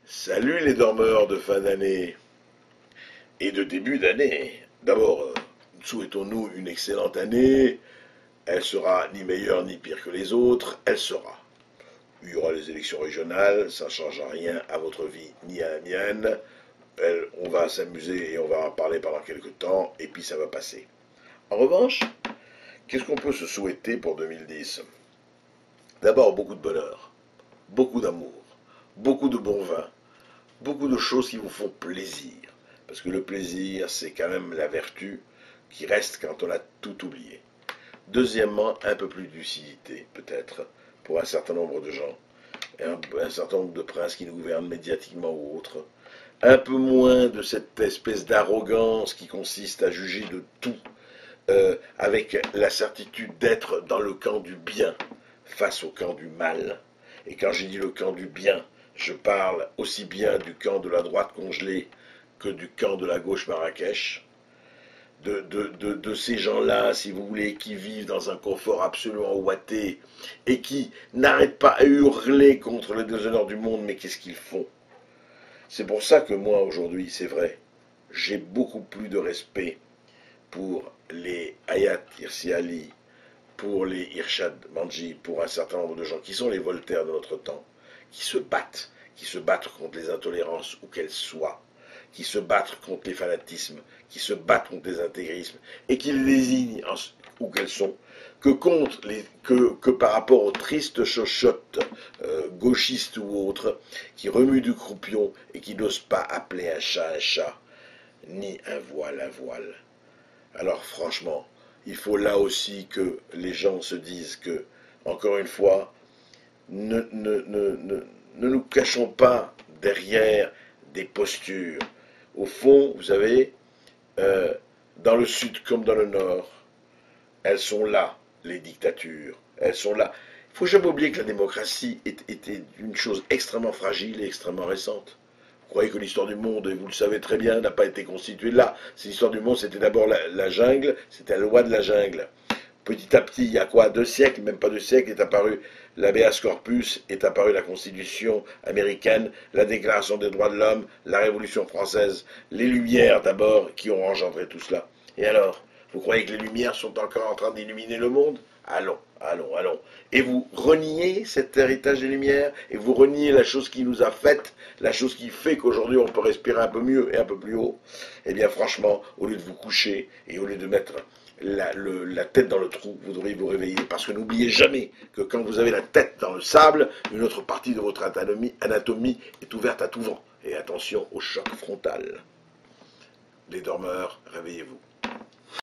Salut les dormeurs de fin d'année et de début d'année. D'abord, souhaitons-nous une excellente année. Elle sera ni meilleure ni pire que les autres. Elle sera. Il y aura les élections régionales, ça ne changera rien à votre vie ni à la mienne. On va s'amuser et on va en parler pendant quelques temps et puis ça va passer. En revanche, qu'est-ce qu'on peut se souhaiter pour 2010? D'abord, beaucoup de bonheur, beaucoup d'amour, beaucoup de bon vin, beaucoup de choses qui vous font plaisir. Parce que le plaisir, c'est quand même la vertu qui reste quand on a tout oublié. Deuxièmement, un peu plus de lucidité, peut-être, pour un certain nombre de gens. Un certain nombre de princes qui nous gouvernent médiatiquement ou autres. Un peu moins de cette espèce d'arrogance qui consiste à juger de tout, avec la certitude d'être dans le camp du bien face au camp du mal. Et quand j'ai dit le camp du bien, je parle aussi bien du camp de la droite congelée que du camp de la gauche Marrakech, de ces gens-là, si vous voulez, qui vivent dans un confort absolument ouaté et qui n'arrêtent pas à hurler contre le déshonneur du monde, mais qu'est-ce qu'ils font? C'est pour ça que moi, aujourd'hui, c'est vrai, j'ai beaucoup plus de respect pour les Hayat Hirsi Ali, pour les Irshad Manji, pour un certain nombre de gens qui sont les Voltaires de notre temps, qui se battent contre les intolérances où qu'elles soient, qui se battent contre les fanatismes, qui se battent contre les intégrismes, et qui les désignent où qu'elles sont, que par rapport aux tristes chochottes gauchistes ou autres, qui remuent du croupion et qui n'osent pas appeler un chat, ni un voile un voile. Alors franchement, il faut là aussi que les gens se disent que, encore une fois, ne nous cachons pas derrière des postures. Au fond, vous savez, euh, dans le sud comme dans le nord, elles sont là, les dictatures. Elles sont là. Il ne faut jamais oublier que la démocratie était une chose extrêmement fragile et extrêmement récente. Vous croyez que l'histoire du monde, et vous le savez très bien, n'a pas été constituée là. L'histoire du monde, c'était d'abord la jungle, c'était la loi de la jungle. Petit à petit, il y a quoi, 2 siècles, même pas 2 siècles, est apparu l'habeas corpus, est apparue la Constitution américaine, la Déclaration des droits de l'homme, la Révolution française, les Lumières d'abord, qui ont engendré tout cela. Et alors, vous croyez que les Lumières sont encore en train d'illuminer le monde? Allons, allons, allons. Et vous reniez cet héritage des Lumières, et vous reniez la chose qui nous a faite, la chose qui fait qu'aujourd'hui on peut respirer un peu mieux et un peu plus haut. Eh bien franchement, au lieu de vous coucher, et au lieu de mettre la tête dans le trou, vous devriez vous réveiller. Parce que n'oubliez jamais que quand vous avez la tête dans le sable, une autre partie de votre anatomie est ouverte à tout vent. Et attention au choc frontal. Les dormeurs, réveillez-vous.